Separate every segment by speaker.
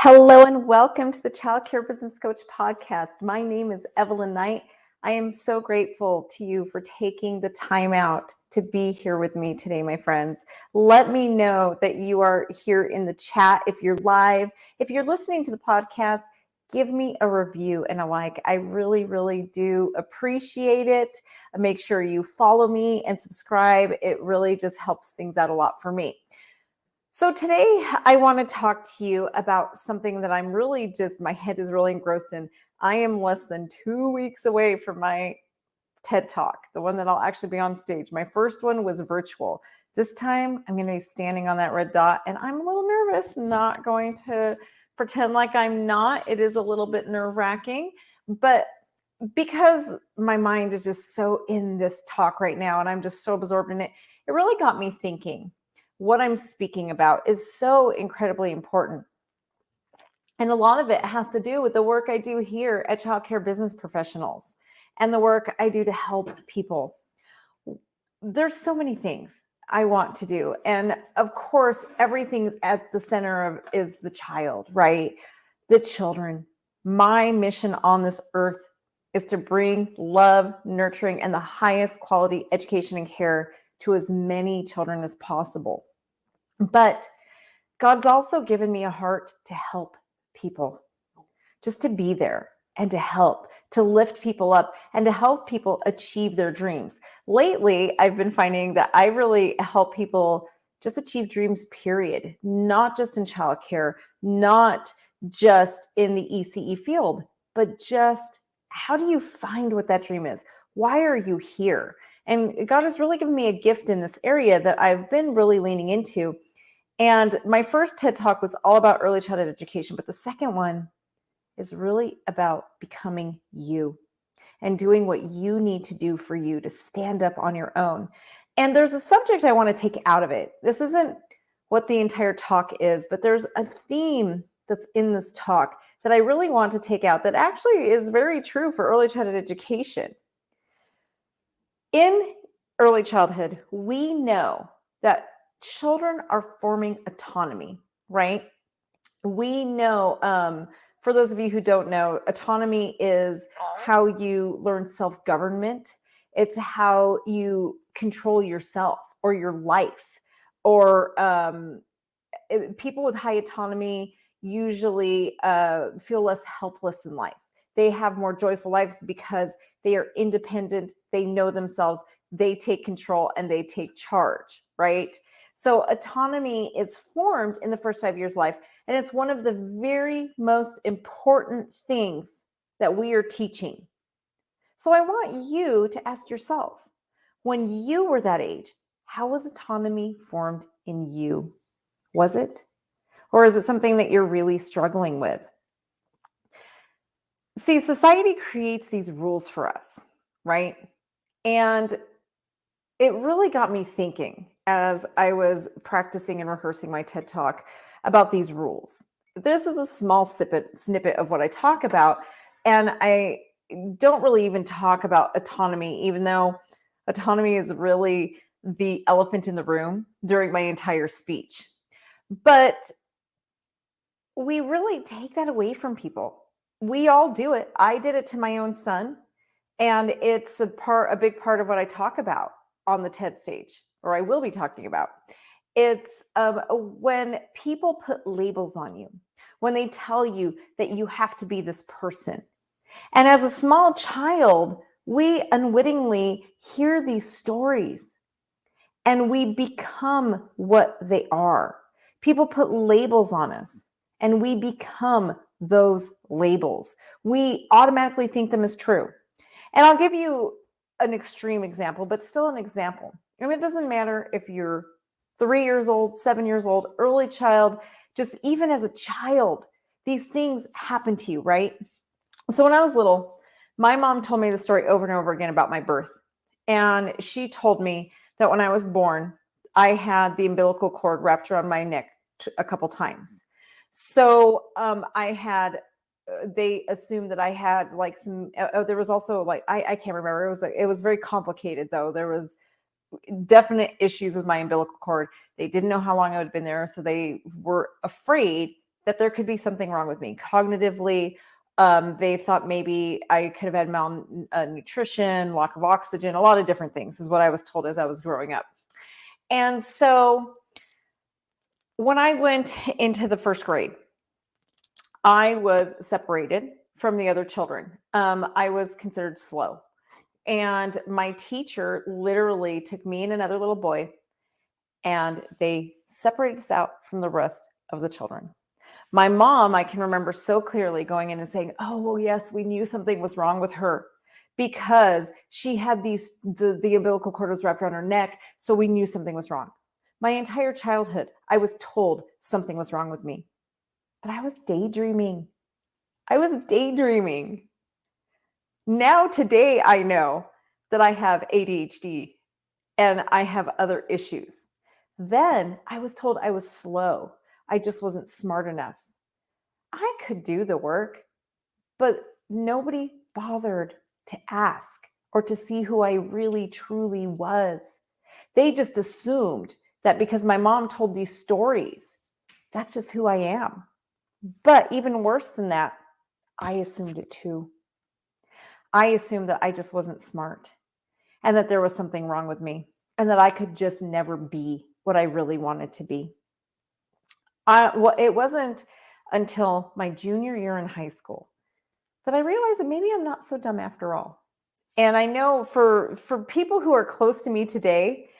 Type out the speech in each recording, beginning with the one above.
Speaker 1: Hello and welcome to the Child Care Business Coach podcast. My name is Evelyn Knight. I am so grateful to you for taking the time out to be here with me today, my friends. Let me know that you are here in the chat. If you're live, if you're listening to the podcast, give me a review and a like. I really, really do appreciate it. Make sure you follow me and subscribe. It really just helps things out a lot for me. So today I want to talk to you about something that I'm really my head is really engrossed in. I am less than 2 weeks away from my TED Talk, the one that I'll actually be on stage. My first one was virtual. This time I'm going to be standing on that red dot and I'm a little nervous, not going to pretend like I'm not. It is a little bit nerve-wracking, but because my mind is just so in this talk right now and I'm just so absorbed in it, it really got me thinking. What I'm speaking about is so incredibly important. And a lot of it has to do with the work I do here at Child Care Business Professionals and the work I do to help people. There's so many things I want to do. And of course, everything's at the center of is the child, right? The children. My mission on this earth is to bring love, nurturing, and the highest quality education and care to as many children as possible. But God's also given me a heart to help people, just to be there and to help, to lift people up and to help people achieve their dreams. Lately, I've been finding that I really help people just achieve dreams, period, not just in childcare, not just in the ECE field, but just how do you find what that dream is? Why are you here? And God has really given me a gift in this area that I've been really leaning into. And my first TED Talk was all about early childhood education, but the second one is really about becoming you and doing what you need to do for you to stand up on your own. And there's a subject I want to take out of it. This isn't what the entire talk is, but there's a theme that's in this talk that I really want to take out that actually is very true for early childhood education. In early childhood, we know that children are forming autonomy, right? We know, for those of you who don't know, autonomy is how you learn self-government. It's how you control yourself or your life. Or people with high autonomy usually feel less helpless in life. They have more joyful lives because they are independent, they know themselves, they take control, and they take charge, right? So autonomy is formed in the first 5 years of life, and it's one of the very most important things that we are teaching. So I want you to ask yourself, when you were that age, how was autonomy formed in you? Was it? Or is it something that you're really struggling with? See, society creates these rules for us, right? And it really got me thinking as I was practicing and rehearsing my TED Talk about these rules. This is a small snippet of what I talk about. And I don't really even talk about autonomy, even though autonomy is really the elephant in the room during my entire speech. But we really take that away from people. We all do it. I did it to my own son, and it's a big part of what I talk about on the TED stage, or I will be talking about. It's when people put labels on you, when they tell you that you have to be this person. And as a small child, we unwittingly hear these stories and we become what they are. People put labels on us and we become those labels. We automatically think them as true. And I'll give you an extreme example, but still an example. And it doesn't matter if you're 3 years old, 7 years old, early child, just even as a child, these things happen to you, right? So when I was little, my mom told me the story over and over again about my birth. And she told me that when I was born, I had the umbilical cord wrapped around my neck a couple times. So they assumed that I had like some, there was also like, I can't remember. It was very complicated though. There was definite issues with my umbilical cord. They didn't know how long I had been there. So they were afraid that there could be something wrong with me cognitively. They thought maybe I could have had malnutrition, lack of oxygen, a lot of different things is what I was told as I was growing up. And so when I went into the first grade, I was separated from the other children. I was considered slow. And my teacher literally took me and another little boy, and they separated us out from the rest of the children. My mom, I can remember so clearly going in and saying, "Oh, well, yes, we knew something was wrong with her because she had the umbilical cord was wrapped around her neck. So we knew something was wrong." My entire childhood, I was told something was wrong with me, but I was daydreaming. I was daydreaming. Now, today, I know that I have ADHD and I have other issues. Then I was told I was slow. I just wasn't smart enough. I could do the work, but nobody bothered to ask or to see who I really truly was. They just assumed that because my mom told these stories, that's just who I am. But even worse than that, I assumed it too. I assumed that I just wasn't smart and that there was something wrong with me and that I could just never be what I really wanted to be. It wasn't until my junior year in high school that I realized that maybe I'm not so dumb after all. And I know for people who are close to me today,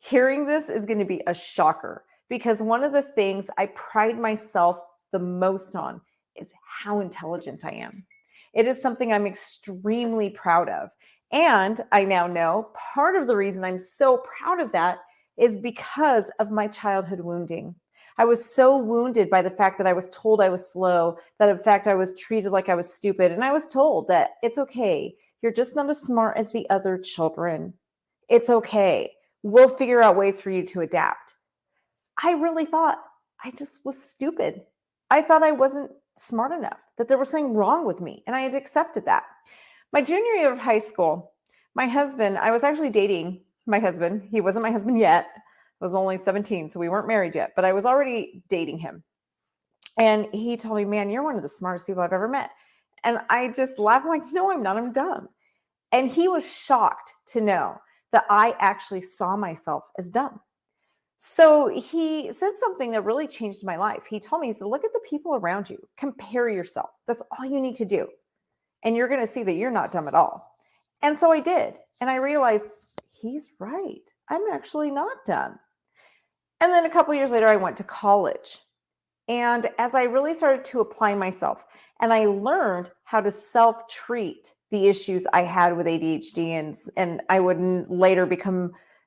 Speaker 1: hearing this is going to be a shocker because one of the things I pride myself the most on is how intelligent I am. It is something I'm extremely proud of. And I now know part of the reason I'm so proud of that is because of my childhood wounding. I was so wounded by the fact that I was told I was slow, that in fact I was treated like I was stupid. And I was told that it's okay. You're just not as smart as the other children. It's okay. We'll figure out ways for you to adapt. I really thought I just was stupid. I thought I wasn't smart enough, that there was something wrong with me. And I had accepted that. My junior year of high school, my husband, I was actually dating my husband. He wasn't my husband yet. I was only 17, so we weren't married yet, but I was already dating him. And he told me, "Man, you're one of the smartest people I've ever met." And I just laughed, like, "No, I'm not. I'm dumb." And he was shocked to know that I actually saw myself as dumb. So he said something that really changed my life. He told me, he said, "Look at the people around you, compare yourself. That's all you need to do. And you're going to see that you're not dumb at all." And so I did. And I realized he's right. I'm actually not dumb. And then a couple years later, I went to college. And as I really started to apply myself and I learned how to self-treat the issues I had with ADHD and I would later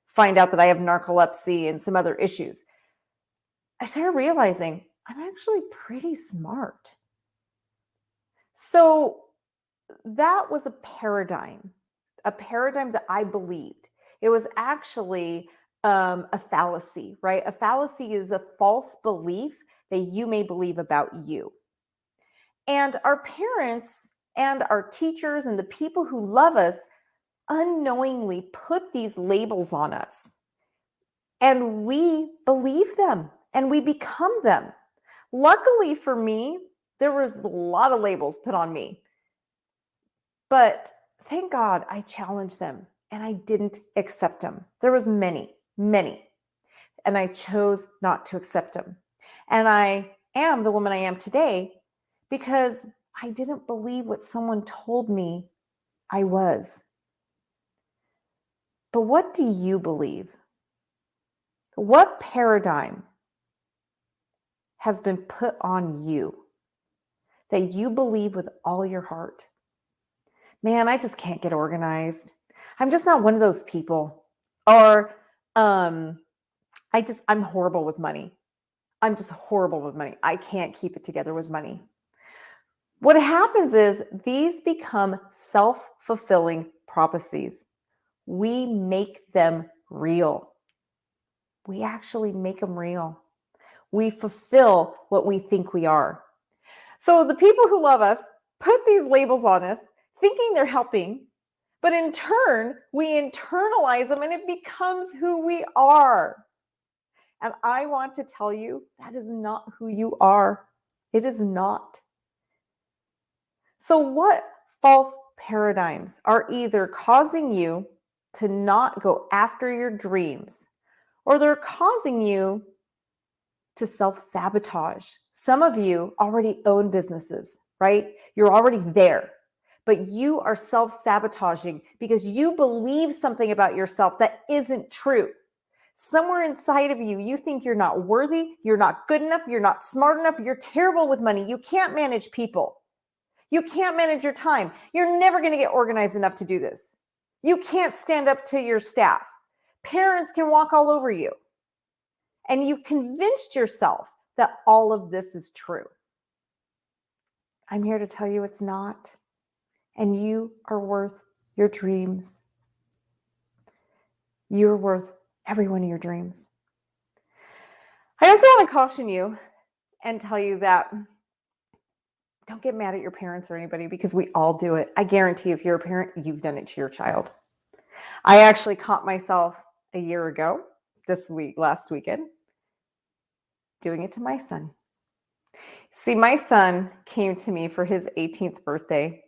Speaker 1: find out that I have narcolepsy and some other issues, I started realizing I'm actually pretty smart. So that was a paradigm that I believed. It was actually a fallacy, right? A fallacy is a false belief that you may believe about you. And our parents and our teachers and the people who love us unknowingly put these labels on us. And we believe them and we become them. Luckily for me, there was a lot of labels put on me. But thank God I challenged them and I didn't accept them. There was many, many. And I chose not to accept them. And I am the woman I am today because I didn't believe what someone told me I was. But what do you believe? What paradigm has been put on you that you believe with all your heart? Man, I just can't get organized. I'm just not one of those people. Or I'm horrible with money. I'm just horrible with money. I can't keep it together with money. What happens is these become self-fulfilling prophecies. We make them real. We actually make them real. We fulfill what we think we are. So the people who love us put these labels on us, thinking they're helping, but in turn, we internalize them and it becomes who we are. And I want to tell you that is not who you are. It is not. So what false paradigms are either causing you to not go after your dreams, or they're causing you to self-sabotage? Some of you already own businesses, right? You're already there, but you are self-sabotaging because you believe something about yourself that isn't true. Somewhere inside of you, you think you're not worthy, you're not good enough, you're not smart enough, you're terrible with money, you can't manage people. You can't manage your time. You're never going to get organized enough to do this. You can't stand up to your staff. Parents can walk all over you. And you convinced yourself that all of this is true. I'm here to tell you it's not. And you are worth your dreams. You're worth every one of your dreams. I also want to caution you and tell you that don't get mad at your parents or anybody, because we all do it. I guarantee if you're a parent, you've done it to your child. I actually caught myself a year ago, last weekend, doing it to my son. See, my son came to me for his 18th birthday,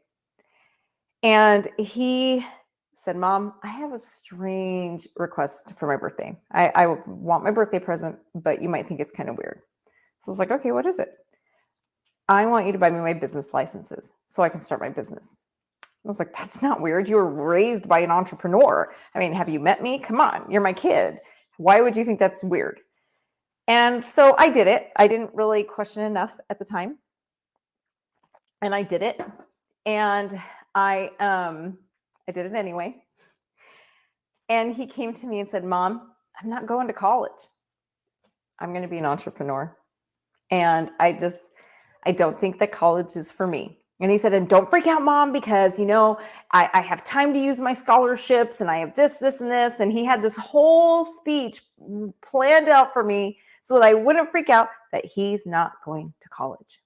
Speaker 1: and he said, "Mom, I have a strange request for my birthday. I want my birthday present, but you might think it's kind of weird." So I was like, "Okay, what is it?" "I want you to buy me my business licenses so I can start my business." I was like, "That's not weird. You were raised by an entrepreneur. I mean, have you met me? Come on, you're my kid. Why would you think that's weird?" And so I did it. I didn't really question enough at the time. And I did it. And I did it anyway. And he came to me and said, "Mom, I'm not going to college. I'm going to be an entrepreneur. And I don't think that college is for me." And he said, "And don't freak out, Mom, because, I have time to use my scholarships and I have this, this, and this." And he had this whole speech planned out for me so that I wouldn't freak out that he's not going to college.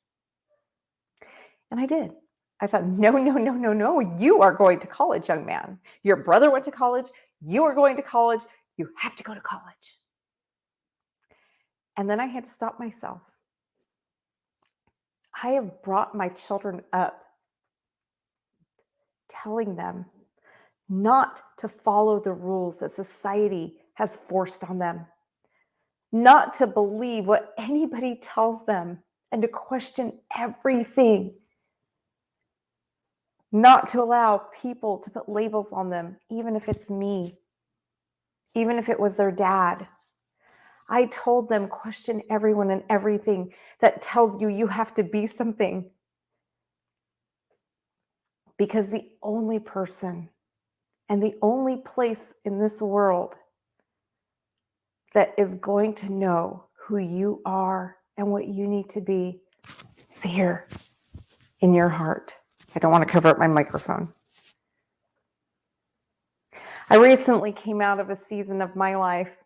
Speaker 1: And I did. I thought, no, no, no, no, no. You are going to college, young man. Your brother went to college. You are going to college. You have to go to college. And then I had to stop myself. I have brought my children up telling them not to follow the rules that society has forced on them, not to believe what anybody tells them, and to question everything, not to allow people to put labels on them, even if it's me, even if it was their dad. I told them, question everyone and everything that tells you you have to be something. Because the only person and the only place in this world that is going to know who you are and what you need to be is here in your heart. I don't want to cover up my microphone. I recently came out of a season of my life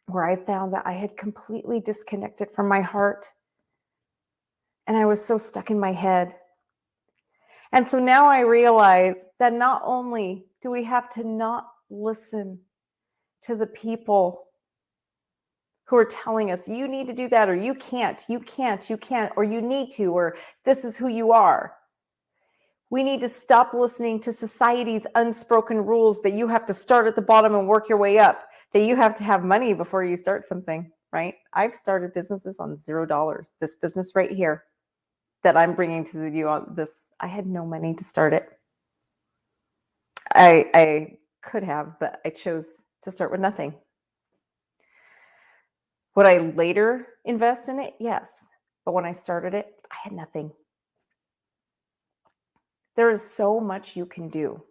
Speaker 1: where I found that I had completely disconnected from my heart, and I was so stuck in my head. And so now I realize that not only do we have to not listen to the people who are telling us, you need to do that, or you can't, or you need to, or this is who you are. We need to stop listening to society's unspoken rules that you have to start at the bottom and work your way up, that you have to have money before you start something, right? I've started businesses on $0. This business right here that I'm bringing to you on this, I had no money to start it. I could have, but I chose to start with nothing. Would I later invest in it? Yes. But when I started it, I had nothing. There is so much you can do,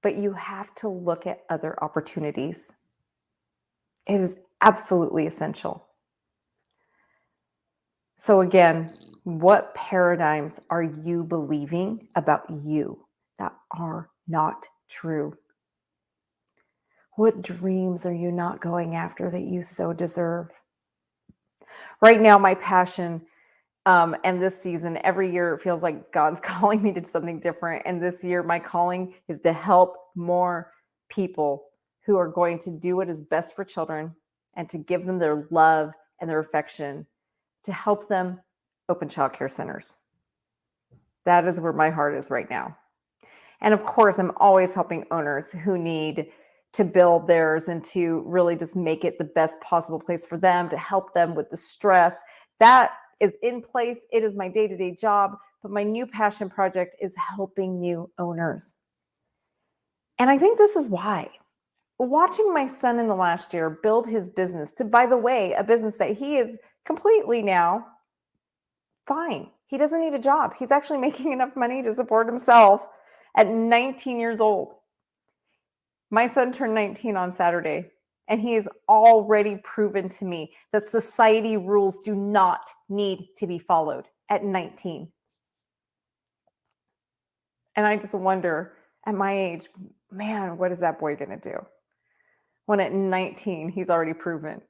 Speaker 1: but you have to look at other opportunities. It is absolutely essential. So again, what paradigms are you believing about you that are not true? What dreams are you not going after that you so deserve? Right now, my passion, and this season, every year it feels like God's calling me to something different. And this year, my calling is to help more people who are going to do what is best for children and to give them their love and their affection to help them open childcare centers. That is where my heart is right now. And of course, I'm always helping owners who need to build theirs and to really just make it the best possible place for them, to help them with the stress. That is in place. It is my day-to-day job, but my new passion project is helping new owners. And I think this is why. Watching my son in the last year build his business to, by the way, a business that he is completely now fine. He doesn't need a job. He's actually making enough money to support himself at 19 years old. My son turned 19 on Saturday, and he has already proven to me that society rules do not need to be followed at 19. And I just wonder, at my age, man, what is that boy going to do? When at 19, he's already proven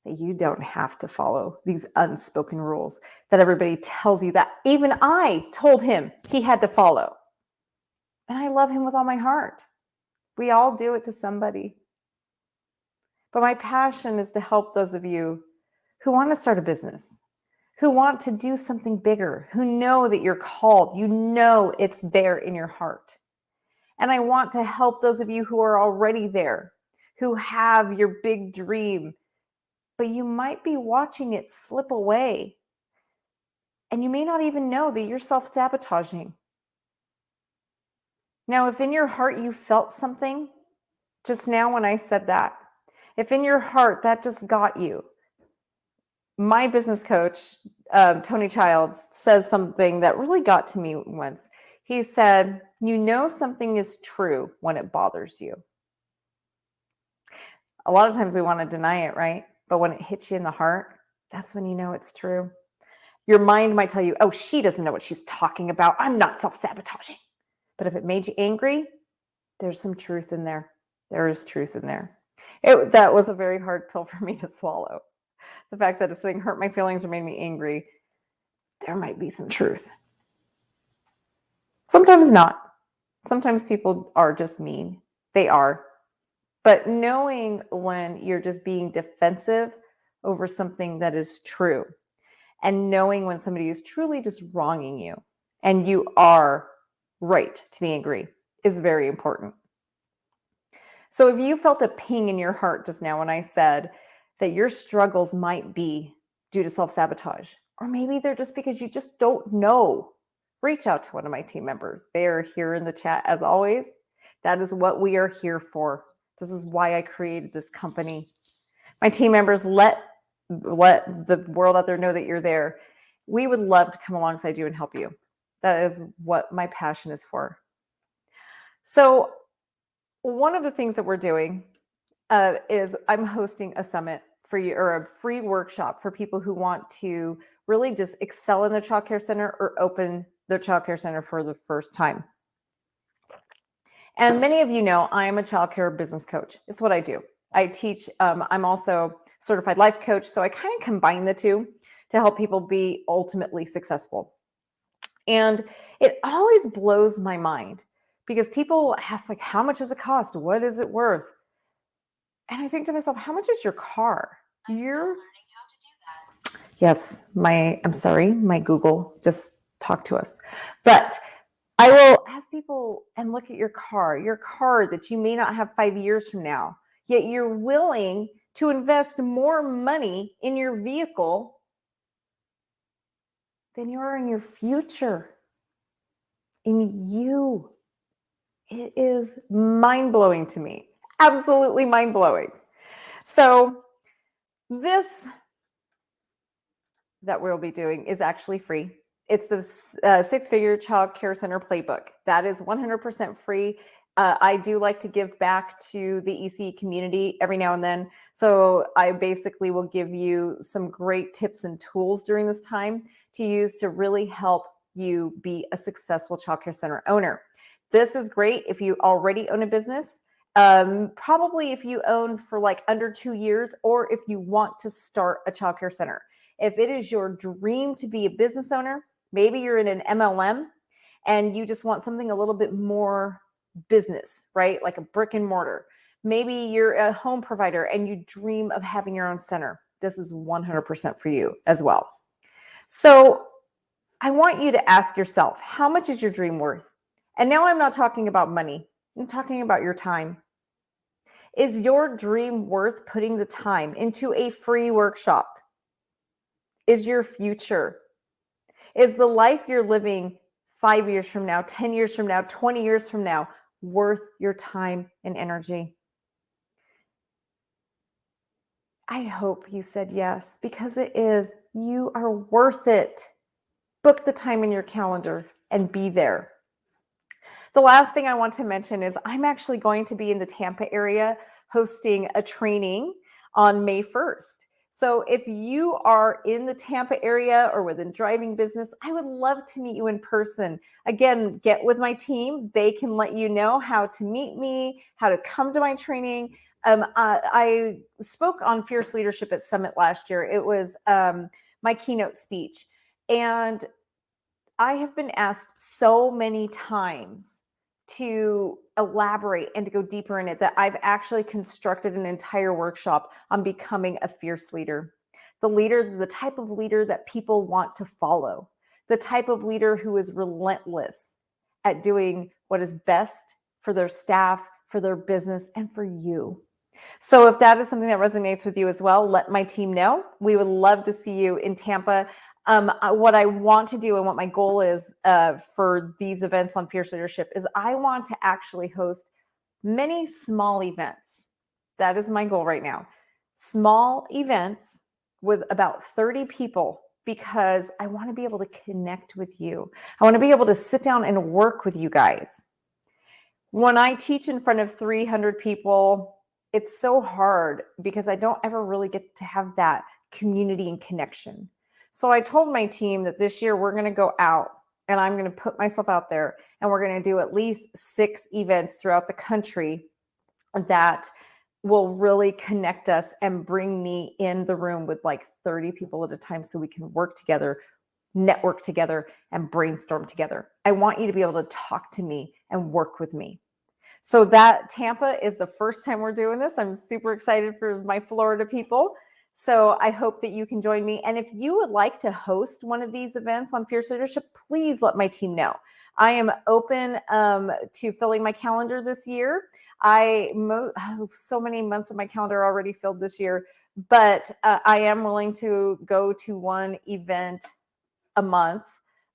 Speaker 1: that you don't have to follow these unspoken rules that everybody tells you, that even I told him he had to follow. And I love him with all my heart. We all do it to somebody. But my passion is to help those of you who want to start a business, who want to do something bigger, who know that you're called, you know it's there in your heart. And I want to help those of you who are already there, who have your big dream, but you might be watching it slip away. And you may not even know that you're self-sabotaging. Now, if in your heart you felt something just now when I said that, if in your heart that just got you, my business coach, Tony Childs, says something that really got to me once. He said, you know something is true when it bothers you. A lot of times we want to deny it, right? But when it hits you in the heart, that's when you know it's true. Your mind might tell you, oh, she doesn't know what she's talking about. I'm not self-sabotaging. But if it made you angry, there's some truth in there. There is truth in there. That was a very hard pill for me to swallow. The fact that this thing hurt my feelings or made me angry, there might be some truth. Sometimes not. Sometimes people are just mean. They are. But knowing when you're just being defensive over something that is true, and knowing when somebody is truly just wronging you and you are right to be angry is very important. So if you felt a ping in your heart just now when I said that your struggles might be due to self-sabotage, or maybe they're just because you just don't know, reach out to one of my team members. They are here in the chat as always. That is what we are here for. This is why I created this company. My team members, let the world out there know that you're there. We would love to come alongside you and help you. That is what my passion is for. So one of the things that we're doing is I'm hosting a summit for you, or a free workshop for people who want to really just excel in their childcare center or open their childcare center for the first time. And many of you know I am a childcare business coach. It's what I do. I teach. I'm also certified life coach, so I kind of combine the two to help people be ultimately successful. And it always blows my mind because people ask, like, how much does it cost? What is it worth? And I think to myself, how much is your car? Yes, I'm sorry, my Google just talked to us. But I will ask people and look at your car that you may not have 5 years from now, yet you're willing to invest more money in your vehicle than you are in your future, in you. It is mind-blowing to me, absolutely mind-blowing. So this that we'll be doing is actually free. It's the Six-Figure Child Care Center Playbook. That is 100% free. I do like to give back to the ECE community every now and then. So I basically will give you some great tips and tools during this time to use to really help you be a successful childcare center owner. This is great if you already own a business, probably if you own for like under 2 years, or if you want to start a childcare center. If it is your dream to be a business owner, maybe you're in an MLM and you just want something a little bit more business, right? Like a brick and mortar. Maybe you're a home provider and you dream of having your own center. This is 100% for you as well. So I want you to ask yourself, how much is your dream worth? And now I'm not talking about money. I'm talking about your time. Is your dream worth putting the time into a free workshop? Is your future? Is the life you're living 5 years from now, 10 years from now, 20 years from now worth your time and energy? I hope you said yes, because it is. You are worth it. Book the time in your calendar and be there. The last thing I want to mention is I'm actually going to be in the Tampa area hosting a training on May 1st. So if you are in the Tampa area or within driving business, I would love to meet you in person. Again, get with my team. They can let you know how to meet me, how to come to my training. I spoke on Fierce Leadership at Summit last year. It was my keynote speech. And I have been asked so many times to elaborate and to go deeper in it that I've actually constructed an entire workshop on becoming a fierce leader. The type of leader that people want to follow, the type of leader who is relentless at doing what is best for their staff, for their business, and for you. So if that is something that resonates with you as well, let my team know. We would love to see you in Tampa. What I want to do and what my goal is for these events on Fierce Leadership is I want to actually host many small events. That is my goal right now. Small events with about 30 people, because I want to be able to connect with you. I want to be able to sit down and work with you guys. When I teach in front of 300 people, it's so hard because I don't ever really get to have that community and connection. So I told my team that this year we're going to go out and I'm going to put myself out there and we're going to do at least 6 events throughout the country that will really connect us and bring me in the room with like 30 people at a time so we can work together, network together, and brainstorm together. I want you to be able to talk to me and work with me. So that Tampa is the first time we're doing this. I'm super excited for my Florida people. So I hope that you can join me. And if you would like to host one of these events on Fierce Leadership, please let my team know. I am open to filling my calendar this year. So many months of my calendar already filled this year, but I am willing to go to one event a month.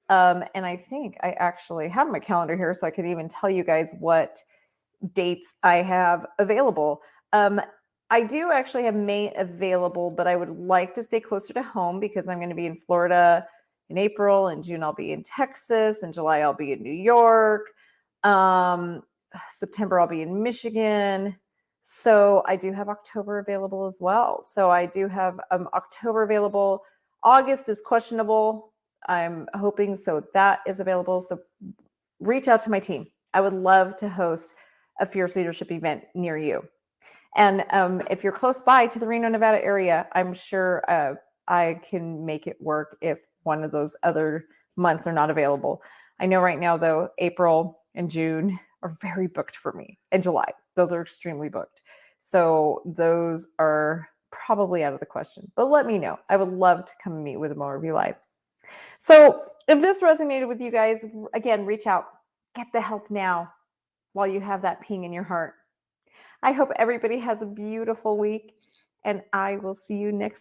Speaker 1: And I think I actually have my calendar here, so I could even tell you guys what dates I have available. I do actually have May available, but I would like to stay closer to home because I'm going to be in Florida in April. In June, I'll be in Texas. In July, I'll be in New York. September, I'll be in Michigan. So I do have October available as well. So I do have October available. August is questionable. I'm hoping so that is available. So reach out to my team. I would love to host a Fierce Leadership event near you. And if you're close by to the Reno, Nevada area, I'm sure I can make it work if one of those other months are not available. I know right now, though, April and June are very booked for me, and July. Those are extremely booked. So those are probably out of the question. But let me know. I would love to come and meet with More of You Live. So if this resonated with you guys, again, reach out. Get the help now while you have that ping in your heart. I hope everybody has a beautiful week, and I will see you next